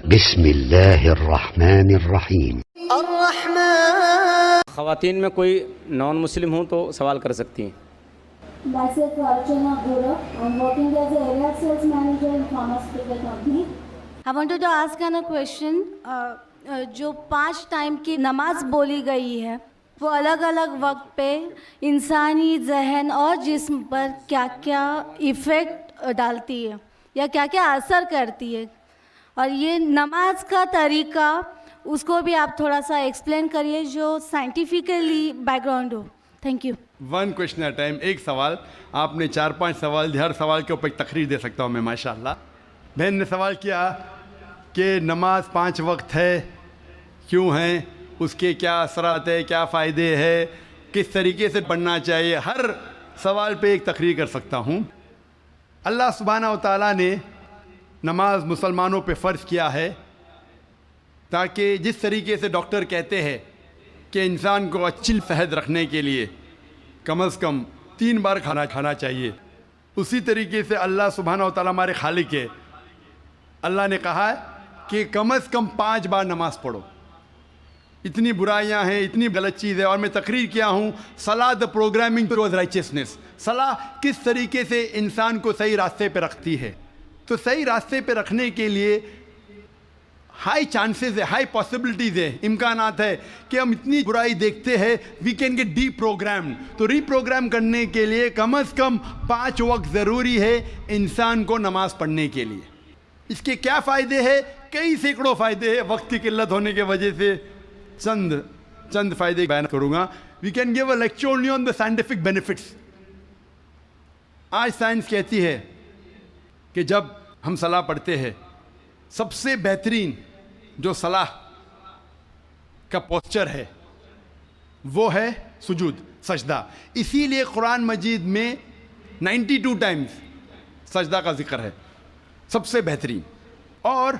بسم اللہ الرحمن الرحیم۔ خواتین میں کوئی نان مسلم ہوں تو سوال کر سکتی ہیں۔ Myself Archana Gora. I'm working as an area sales manager in pharmaceutical company. I wanted to ask a question. جو 5 ٹائم کی نماز بولی گئی ہے وہ الگ الگ وقت پہ انسانی ذہن اور جسم پر کیا کیا ایفیکٹ ڈالتی ہے یا کیا کیا اثر کرتی ہے، اور یہ نماز کا طریقہ اس کو بھی آپ تھوڑا سا ایکسپلین کریے جو scientifically back ground who. Thank you. 1 question at a time، ایک سوال، آپ نے 4-5 سوال دی، ہر سوال کے اوپر ایک تقریر دے سکتا ہوں میں ماشاءاللہ۔ بہن نے سوال کیا کہ نماز 5 وقت ہے، کیوں ہیں، اس کے کیا اثرات ہے، کیا فائدے ہیں، کس طریقے سے پڑھنا چاہیے، ہر سوال پہ ایک تقریر کر سکتا ہوں۔ اللہ سبحانہ و تعالیٰ نے نماز مسلمانوں پہ فرض کیا ہے تاکہ جس طریقے سے ڈاکٹر کہتے ہیں کہ انسان کو اچھی صحت رکھنے کے لیے کم از کم 3 بار کھانا چاہیے، اسی طریقے سے اللہ سبحانہ و تعالیٰ ہمارے خالق ہے، اللہ نے کہا ہے کہ کم از کم 5 بار نماز پڑھو۔ اتنی برائیاں ہیں، اتنی غلط چیز ہے، اور میں تقریر کیا ہوں صلاح دا پروگرامنگ ٹوورڈ رائچسنس، صلاح کس طریقے سے انسان کو صحیح راستے پہ رکھتی ہے۔ تو صحیح راستے پہ رکھنے کے لیے ہائی چانسز ہے، ہائی پاسبلٹیز ہے، امکانات ہے کہ ہم اتنی برائی دیکھتے ہیں، we can get deprogrammed. تو ری پروگرام کرنے کے لیے کم از کم 5 وقت ضروری ہے انسان کو نماز پڑھنے کے لیے۔ اس کے کیا فائدے ہیں؟ کئی سینکڑوں فائدے ہیں، وقت کی قلت ہونے کی وجہ سے چند فائدے بیان کروں گا۔ We can give a lecture only on the scientific benefits. آج سائنس کہتی ہے کہ جب ہم صلاح پڑھتے ہیں سب سے بہترین جو صلاح کا پوسچر ہے وہ ہے سجود، سجدہ۔ اسی لیے قرآن مجید میں 92 ٹائمز سجدہ کا ذکر ہے، سب سے بہترین۔ اور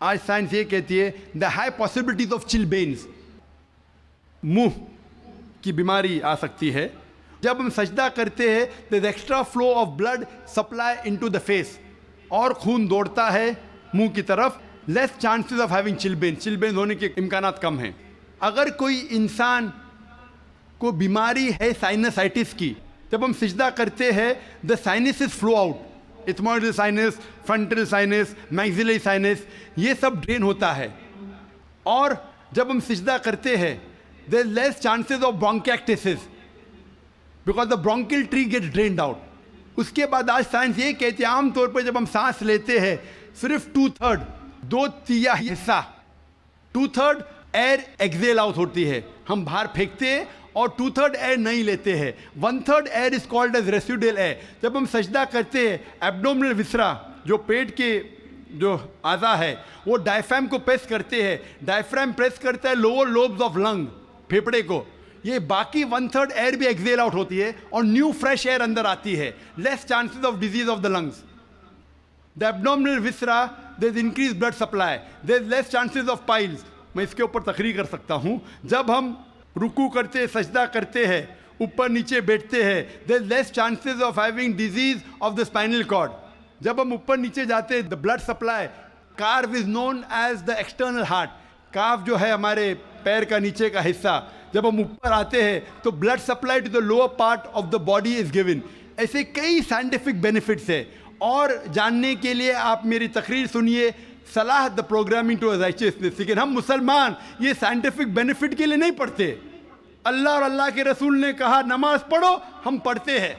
آج سائنس یہ کہتی ہے دا ہائی پاسبلٹیز آف چلبینز، منہ کی بیماری آ سکتی ہے۔ جب ہم سجدہ کرتے ہیں there extra flow of blood supply into the face, اور خون دوڑتا ہے منہ کی طرف، less chances of having chilblains ہونے کے امکانات کم ہیں۔ اگر کوئی انسان کو بیماری ہے سائنسائٹس کی، جب ہم سجدہ کرتے ہیں the sinuses flow out, ethmoidal sinus, frontal sinus, maxillary sinus, یہ سب ڈرین ہوتا ہے۔ اور جب ہم سجدہ کرتے ہیں there less chances of bronchiectasis because the bronchial tree gets drained out. اس کے بعد آج سائنس یہ کہتی ہے عام طور پہ جب ہم سانس لیتے ہیں صرف 2/3 2/3 حصہ 2/3 ایئر ایکزیل آؤٹ ہوتی ہے، ہم باہر پھینکتے ہیں، اور 2/3 ایئر نہیں لیتے ہیں، 1/3 air is called as residual air. جب ہم سجدہ کرتے ہیں ایبڈومنل وسرا جو پیٹ کے جو اعضا ہے وہ ڈائفرام کو پریس کرتے ہیں، ڈائفرام پریس کرتا ہے لوور لوبز آف لنگ، پھیپھڑے کو، یہ باقی 1/3 ایئر بھی ایکزیل آؤٹ ہوتی ہے اور نیو فریش ایئر اندر آتی ہے، less chances of disease of the lungs. The abdominal viscera there is increase blood supply, there is less chances of piles. میں اس کے اوپر تقریر کر سکتا ہوں۔ جب ہم رکوع کرتے ہیں، سجدہ کرتے ہیں، اوپر نیچے بیٹھتے ہیں، there is less chances of having disease of the spinal cord. جب ہم اوپر نیچے جاتے ہیں دا بلڈ سپلائی، کارو is known as the external heart, calf جو ہے ہمارے پیر کا نیچے کا حصہ، جب ہم اوپر آتے ہیں تو blood supply to the lower part of the body is given. ایسے کئی سائنٹیفک بینیفٹس ہیں، اور جاننے کے لیے آپ میری تقریر سنیے صلاح دا پروگرامنگ ٹو رائچسنس۔ لیکن ہم مسلمان یہ سائنٹیفک بینیفٹ کے لیے نہیں پڑھتے۔ اللہ اور اللہ کے رسول نے کہا نماز پڑھو، ہم پڑھتے ہیں۔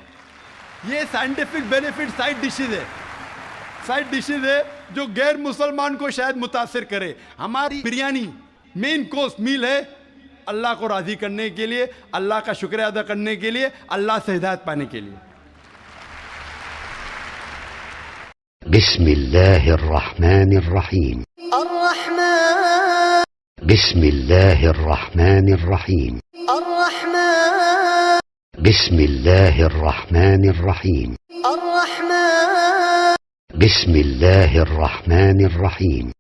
یہ سائنٹیفک بینیفٹ سائڈ ڈشز ہے جو غیر مسلمان کو شاید متاثر کرے۔ ہماری بریانی مین کورس میل ہے اللہ کو راضی کرنے کے لیے، اللہ کا شکریہ ادا کرنے کے لیے، اللہ سے ہدایت پانے کے لیے۔ بسم اللہ الرحمن الرحیم۔ بسم اللہ الرحمن الرحیم۔ بسم اللہ الرحمن الرحیم۔ بسم اللہ الرحمن الرحیم۔